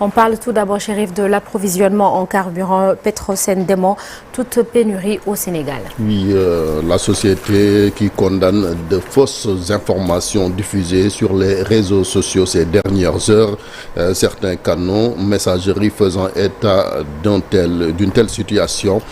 On parle tout d'abord, Chérif, de l'approvisionnement en carburant Petrosen dément toute pénurie au Sénégal. Oui, la société qui condamne de fausses informations diffusées sur les réseaux sociaux ces dernières heures. Certains canaux, messagerie faisant état d'une telle situation.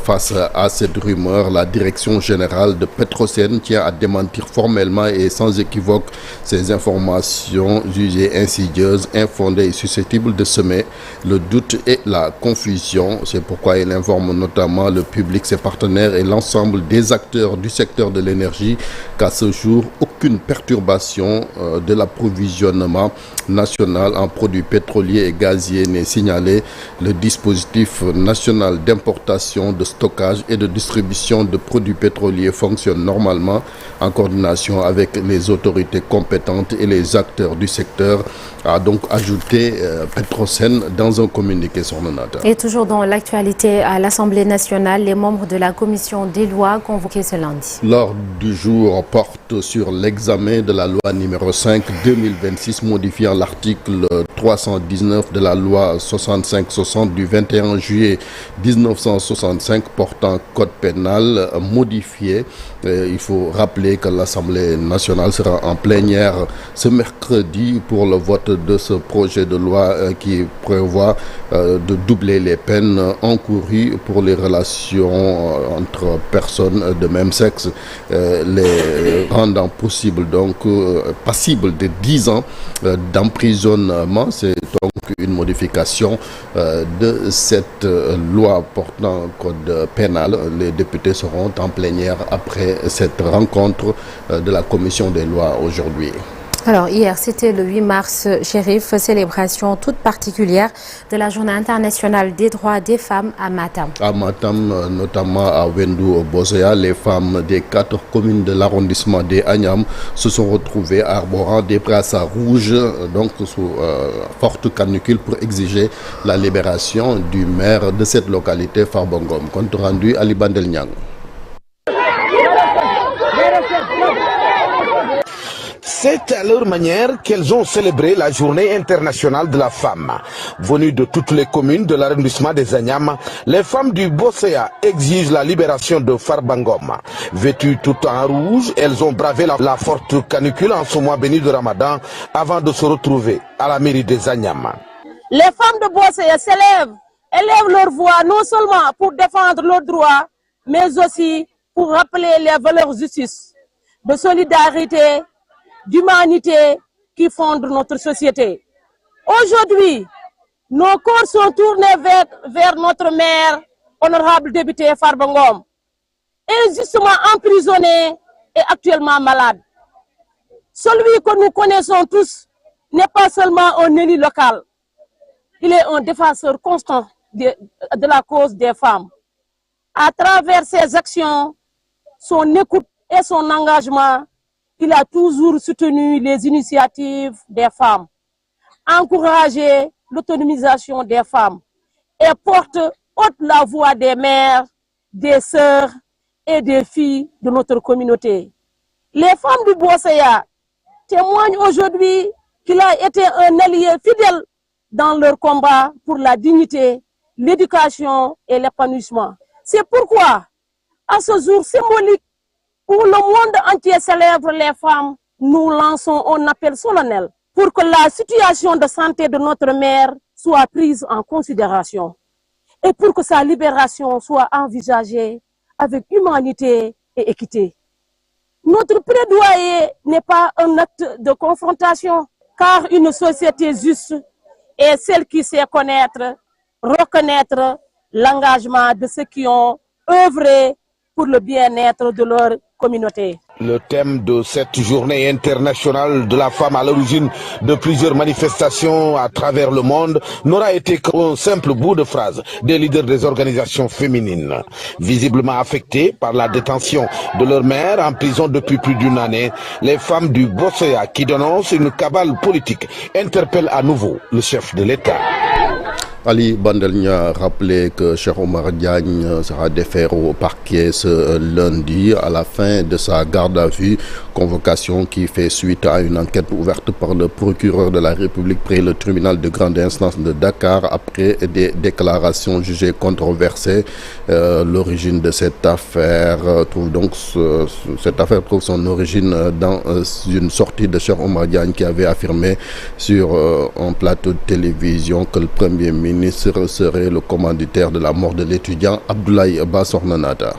Face à cette rumeur, la direction générale de Petrosen tient à démentir formellement et sans équivoque ces informations jugées insidieuses, infondées et susceptibles de semer le doute et la confusion. C'est pourquoi il informe notamment le public, ses partenaires et l'ensemble des acteurs du secteur de l'énergie qu'à ce jour, aucune perturbation de l'approvisionnement national en produits pétroliers et gaziers n'est signalée. Le dispositif national d'importation, de stockage et de distribution de produits pétroliers fonctionne normalement en coordination avec les autorités compétentes et les acteurs du secteur, a donc ajouté Petrosen dans un communiqué sur le NATA. Et toujours dans l'actualité à l'Assemblée nationale, les membres de la commission des lois convoqués ce lundi. L'ordre du jour porte sur l'examen de la loi numéro 5/2026 modifiant l'article 319 de la loi 65-60 du 21 juillet 1965 portant code pénal modifié. Il faut rappeler que l'Assemblée nationale sera en plénière ce mercredi pour le vote de ce projet de loi qui prévoit de doubler les peines encourues pour les relations entre personnes de même sexe, les rendant possible donc passible de 10 ans d'emprisonnement. C'est donc une modification de cette loi portant code pénal. Les députés seront en plénière après cette rencontre de la commission des lois aujourd'hui. Alors hier, c'était le 8 mars, Chérif, célébration toute particulière de la Journée internationale des droits des femmes à Matam. À Matam, notamment à Wendou Bosea, les femmes des 4 communes de l'arrondissement des Agnam se sont retrouvées arborant des brassards rouges, donc sous forte canicule, pour exiger la libération du maire de cette localité, Farbangom. Compte rendu Ali Bandel Niang. C'est à leur manière qu'elles ont célébré la journée internationale de la femme. Venues de toutes les communes de l'arrondissement des Agnam, les femmes du Bosea exigent la libération de Farbangom. Vêtues toutes en rouge, elles ont bravé la forte canicule en ce mois béni de Ramadan avant de se retrouver à la mairie des Agnam. Les femmes de Bosea élèvent leur voix non seulement pour défendre leurs droits, mais aussi pour rappeler les valeurs de justice, de solidarité, d'humanité qui fondent notre société. Aujourd'hui, nos corps sont tournés vers notre maire, honorable député Farbangom, injustement emprisonné et actuellement malade. Celui que nous connaissons tous n'est pas seulement un élu local, il est un défenseur constant de la cause des femmes. À travers ses actions, son écoute et son engagement, il a toujours soutenu les initiatives des femmes, encouragé l'autonomisation des femmes et porte haute la voix des mères, des sœurs et des filles de notre communauté. Les femmes du Bosea témoignent aujourd'hui qu'il a été un allié fidèle dans leur combat pour la dignité, l'éducation et l'épanouissement. C'est pourquoi, à ce jour symbolique où le monde entier célèbre les femmes, nous lançons un appel solennel pour que la situation de santé de notre mère soit prise en considération et pour que sa libération soit envisagée avec humanité et équité. Notre plaidoyer n'est pas un acte de confrontation, car une société juste est celle qui sait reconnaître l'engagement de ceux qui ont œuvré pour le bien-être de leur communauté. Le thème de cette journée internationale de la femme à l'origine de plusieurs manifestations à travers le monde n'aura été qu'un simple bout de phrase des leaders des organisations féminines. Visiblement affectées par la détention de leur mère en prison depuis plus d'une année, les femmes du Bosea qui dénoncent une cabale politique interpellent à nouveau le chef de l'État. Ali Bandelnia a rappelé que Cheikh Omar Diagne sera déféré au parquet ce lundi à la fin de sa garde à vue convocation qui fait suite à une enquête ouverte par le procureur de la République près le tribunal de grande instance de Dakar après des déclarations jugées controversées. L'origine de cette affaire trouve son origine dans une sortie de Cheikh Oumar Diagne qui avait affirmé sur un plateau de télévision que le Premier ministre serait le commanditaire de la mort de l'étudiant Abdoulaye Ba Sokhna Nata.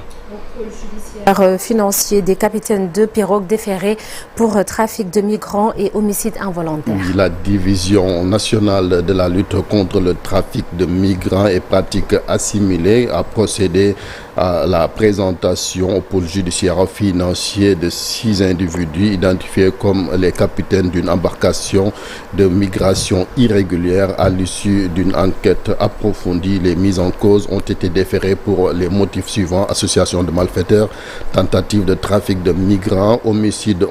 Financier des capitaines de pirogue déférés pour trafic de migrants et homicide involontaire. La division nationale de la lutte contre le trafic de migrants et pratiques assimilées a procédé à la présentation au pôle judiciaire financier de 6 individus identifiés comme les capitaines d'une embarcation de migration irrégulière. À l'issue d'une enquête approfondie, les mises en cause ont été déférées pour les motifs suivants: association de malfaiteurs, tentative de trafic de migrants, homicide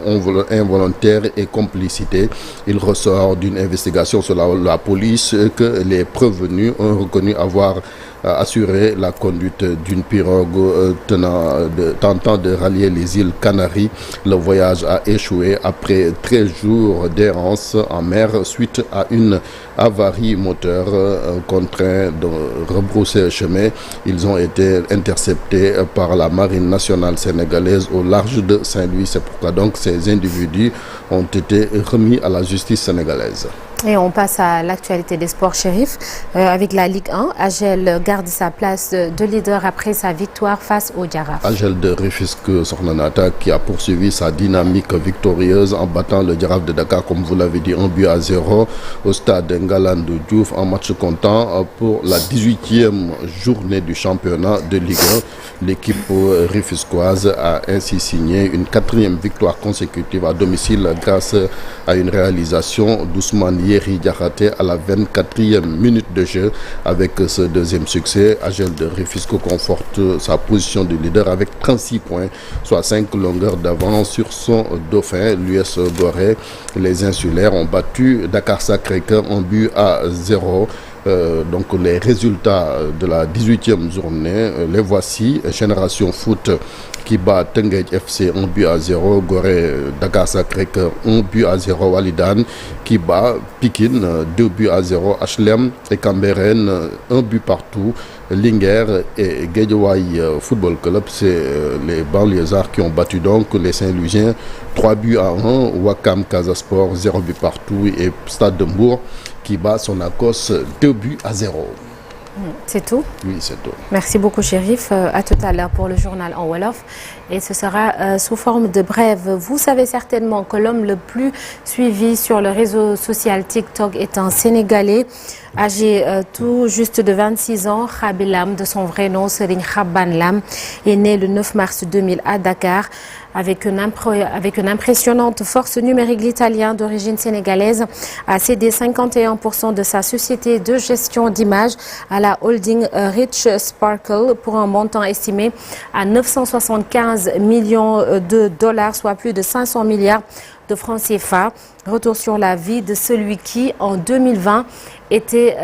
involontaire et complicité. Il ressort d'une investigation sur la police que les prévenus ont reconnu avoir assuré la conduite d'une pirogue tentant de rallier les îles Canaries. Le voyage a échoué après 13 jours d'errance en mer suite à une avarie moteur. Contraints de rebrousser chemin, ils ont été interceptés par la marine nationale sénégalaise au large de Saint-Louis. C'est pourquoi donc ces individus ont été remis à la justice sénégalaise. Et on passe à l'actualité des sports, Chérif. Avec la Ligue 1, AGEL garde sa place de leader après sa victoire face au Jaraaf. AGEL de Rufisque Sokhna Nata qui a poursuivi sa dynamique victorieuse en battant le Jaraaf de Dakar, comme vous l'avez dit, 1-0 au stade Ngalandou Diouf en match comptant pour la 18e journée du championnat de Ligue 1. L'équipe rufisquoise a ainsi signé une 4e victoire consécutive à domicile grâce à une réalisation d'Ousmane Yeri Diakhaté à la 24e minute de jeu. Avec ce deuxième succès, AGEL de Rufisque conforte sa position de leader avec 36 points, soit 5 longueurs d'avance sur son dauphin, l'US Gorée. Les insulaires ont battu Dakar Sacré-Cœur 1-0. Donc les résultats de la 18e journée, les voici. Génération Foot qui bat Tenguej FC 1-0, Gorée Dakar Sacré-Cœur 1-0, Walidane qui bat Pikine 2-0, HLM et Cambérène 1 but partout. Linguère et Guédiawaye Football Club, c'est les banlieusards qui ont battu donc les Saint-Louisiens 3-1, Wakam Casasport 0 but partout et Stade de Mbour qui bat Sonacos 2-0. C'est tout? Oui, c'est tout. Merci beaucoup, Chérif. À tout à l'heure pour le journal en Wolof. Et ce sera sous forme de brève. Vous savez certainement que l'homme le plus suivi sur le réseau social TikTok est un Sénégalais âgé tout juste de 26 ans. Khaby Lam, de son vrai nom, Serigne Khaban Lam, est né le 9 mars 2000 à Dakar. Avec une impressionnante force numérique, l'Italien d'origine sénégalaise a cédé 51% de sa société de gestion d'images à la holding Rich Sparkle pour un montant estimé à 975 millions de dollars, soit plus de 500 milliards de francs CFA. Retour sur la vie de celui qui, en 2020, était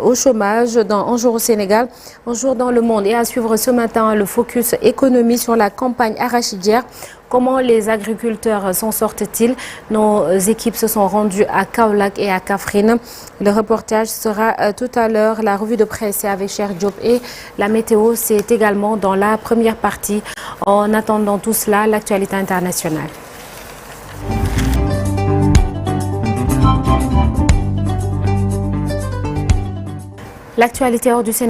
au chômage un jour au Sénégal, un jour dans le monde. Et à suivre ce matin, le focus économie sur la campagne arachidière. Comment les agriculteurs s'en sortent-ils? Nos équipes se sont rendues à Kaolack et à Kaffrine. Le reportage sera tout à l'heure. La revue de presse est avec Cher Diop et la météo, c'est également dans la première partie. En attendant tout cela, l'actualité internationale. L'actualité hors du Sénégal.